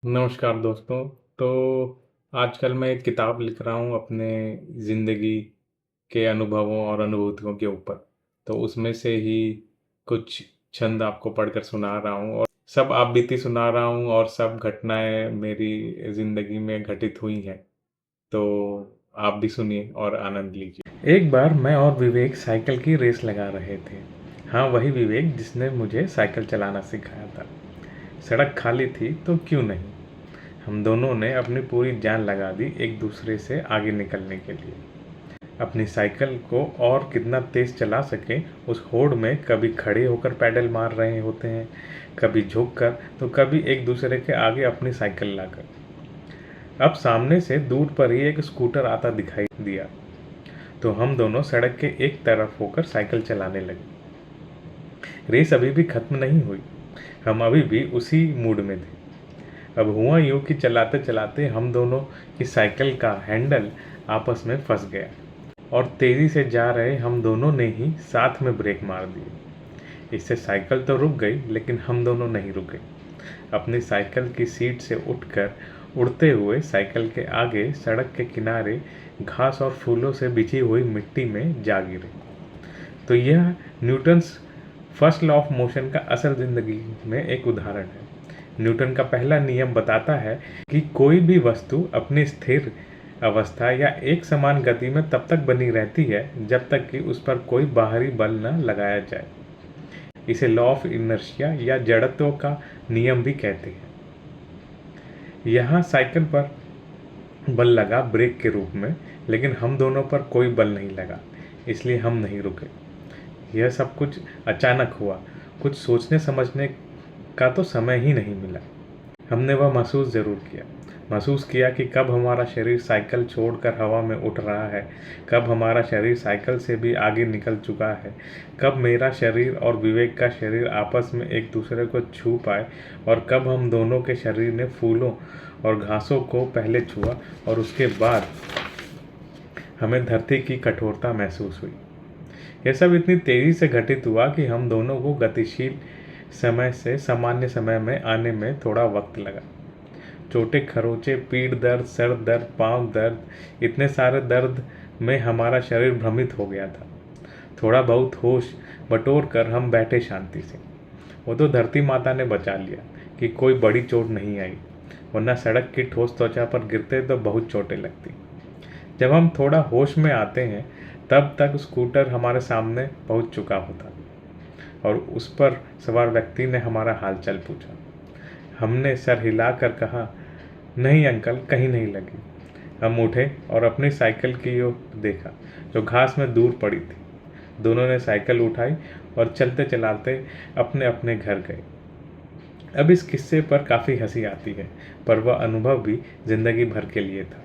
नमस्कार दोस्तों। तो आजकल मैं एक किताब लिख रहा हूँ अपने ज़िंदगी के अनुभवों और अनुभूतियों के ऊपर। तो उसमें से ही कुछ छंद आपको पढ़कर सुना रहा हूँ और सब आप बीती सुना रहा हूँ और सब घटनाएँ मेरी ज़िंदगी में घटित हुई हैं। तो आप भी सुनिए और आनंद लीजिए। एक बार मैं और विवेक साइकिल की रेस लगा रहे थे। हाँ, वही विवेक जिसने मुझे साइकिल चलाना सिखाया था। सड़क खाली थी तो क्यों नहीं। हम दोनों ने अपनी पूरी जान लगा दी एक दूसरे से आगे निकलने के लिए। अपनी साइकिल को और कितना तेज चला सकें उस होड़ में कभी खड़े होकर पैडल मार रहे होते हैं, कभी झुक कर तो कभी एक दूसरे के आगे अपनी साइकिल लाकर। अब सामने से दूर पर ही एक स्कूटर आता दिखाई दिया तो हम दोनों सड़क के एक तरफ होकर साइकिल चलाने लगे। रेस अभी भी खत्म नहीं हुई, हम अभी भी उसी मूड में थे। अब हुआ यूँ कि चलाते चलाते हम दोनों की साइकिल का हैंडल आपस में फंस गया और तेज़ी से जा रहे हम दोनों ने ही साथ में ब्रेक मार दिए। इससे साइकिल तो रुक गई लेकिन हम दोनों नहीं रुके। अपनी साइकिल की सीट से उठकर उड़ते हुए साइकिल के आगे सड़क के किनारे घास और फूलों से बिछी हुई मिट्टी में जा गिरे। तो यह Newton's first law of motion का असल ज़िंदगी में एक उदाहरण है। न्यूटन का पहला नियम बताता है कि कोई भी वस्तु अपनी स्थिर अवस्था या एक समान गति में तब तक बनी रहती है जब तक कि उस पर कोई बाहरी बल न लगाया जाए। इसे लॉ ऑफ इनर्शिया या जड़त्व का नियम भी कहते हैं। यहाँ साइकिल पर बल लगा ब्रेक के रूप में, लेकिन हम दोनों पर कोई बल नहीं लगा, इसलिए हम नहीं रुके। यह सब कुछ अचानक हुआ, कुछ सोचने समझने का तो समय ही नहीं मिला। हमने वह महसूस ज़रूर किया। महसूस किया कि कब हमारा शरीर साइकिल छोड़कर हवा में उठ रहा है, कब हमारा शरीर साइकिल से भी आगे निकल चुका है, कब मेरा शरीर और विवेक का शरीर आपस में एक दूसरे को छू पाए और कब हम दोनों के शरीर ने फूलों और घासों को पहले छुआ और उसके बाद हमें धरती की कठोरता महसूस हुई। यह सब इतनी तेज़ी से घटित हुआ कि हम दोनों को गतिशील समय से सामान्य समय में आने में थोड़ा वक्त लगा। चोटें, खरोंचे, पीठ दर्द, सर दर्द, पांव दर्द, इतने सारे दर्द में हमारा शरीर भ्रमित हो गया था। थोड़ा बहुत होश बटोर कर हम बैठे शांति से। वो तो धरती माता ने बचा लिया कि कोई बड़ी चोट नहीं आई, वरना सड़क की ठोस त्वचा पर गिरते तो बहुत चोटें लगती। जब हम थोड़ा होश में आते हैं तब तक स्कूटर हमारे सामने पहुंच चुका होता और उस पर सवार व्यक्ति ने हमारा हालचाल पूछा। हमने सर हिलाकर कहा, नहीं अंकल, कहीं नहीं लगी। हम उठे और अपनी साइकिल की ओर देखा जो घास में दूर पड़ी थी। दोनों ने साइकिल उठाई और चलते चलाते अपने अपने घर गए। अब इस किस्से पर काफ़ी हंसी आती है, पर वह अनुभव भी जिंदगी भर के लिए था।